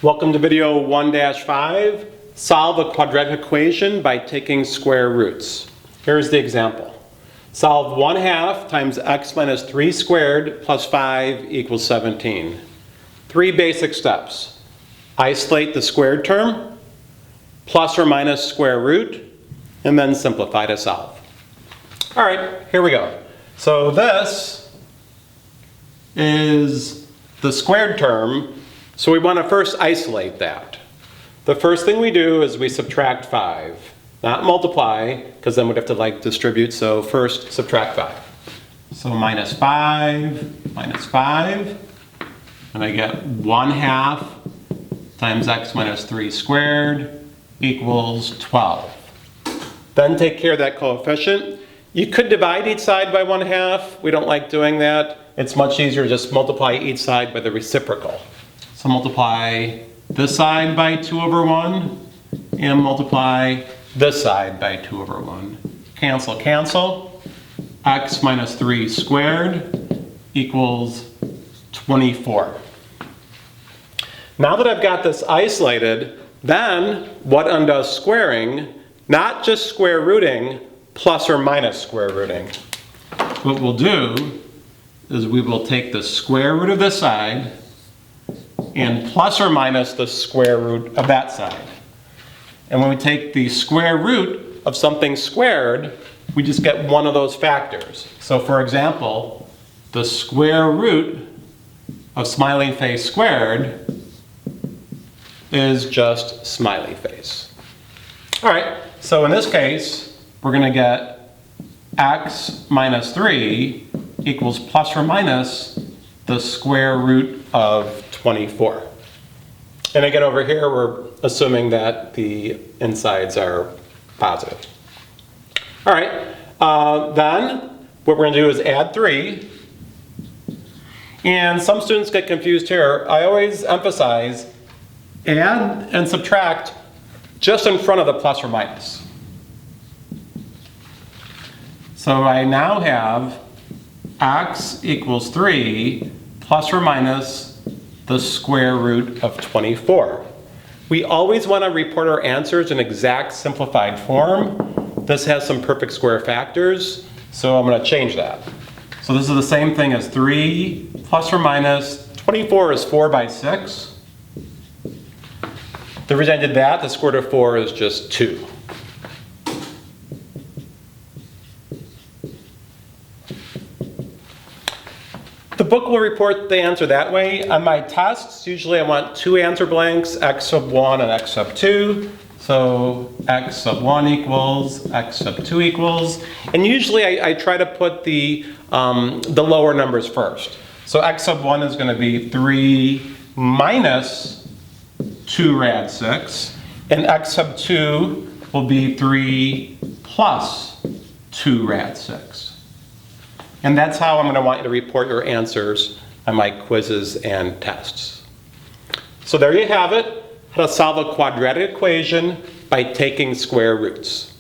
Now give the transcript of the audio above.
Welcome to video 1-5. Solve a quadratic equation by taking square roots. Here's the example. Solve 1/2 times x minus 3 squared plus 5 equals 17. Three basic steps. Isolate the squared term, plus or minus square root, and then simplify to solve. All right, here we go. So this is the squared term. So we want to first isolate that. The first thing we do is we subtract 5. Not multiply, because then we'd have to distribute, so first subtract 5. So minus 5, and I get 1/2 times x minus 3 squared equals 12. Then take care of that coefficient. You could divide each side by 1/2. We don't like doing that. It's much easier to just multiply each side by the reciprocal. So multiply this side by 2/1 and multiply this side by 2/1. Cancel, cancel. X minus 3 squared equals 24. Now that I've got this isolated, then what undoes squaring? Not just square rooting, plus or minus square rooting. What we'll do is we will take the square root of this side and plus or minus the square root of that side. And when we take the square root of something squared, we just get one of those factors. So for example, the square root of smiley face squared is just smiley face. All right, so in this case, we're going to get x minus 3 equals plus or minus the square root of 24. And again, over here, we're assuming that the insides are positive. All right, then what we're going to do is add 3. And some students get confused here. I always emphasize add and subtract just in front of the plus or minus. So I now have x equals 3 plus or minus the square root of 24. We always want to report our answers in exact simplified form. This has some perfect square factors, so I'm going to change that. So this is the same thing as 3 plus or minus 24 is 4 by 6. The reason I did that, the square root of 4 is just 2. The book will report the answer that way. On my tests, usually I want 2 answer blanks, x sub 1 and x sub 2. So x sub 1 equals, x sub 2 equals. And usually I try to put the lower numbers first. So x sub 1 is going to be 3 minus 2 rad 6. And x sub 2 will be 3 plus 2 rad 6. And that's how I'm going to want you to report your answers on my quizzes and tests. So there you have it, how to solve a quadratic equation by taking square roots.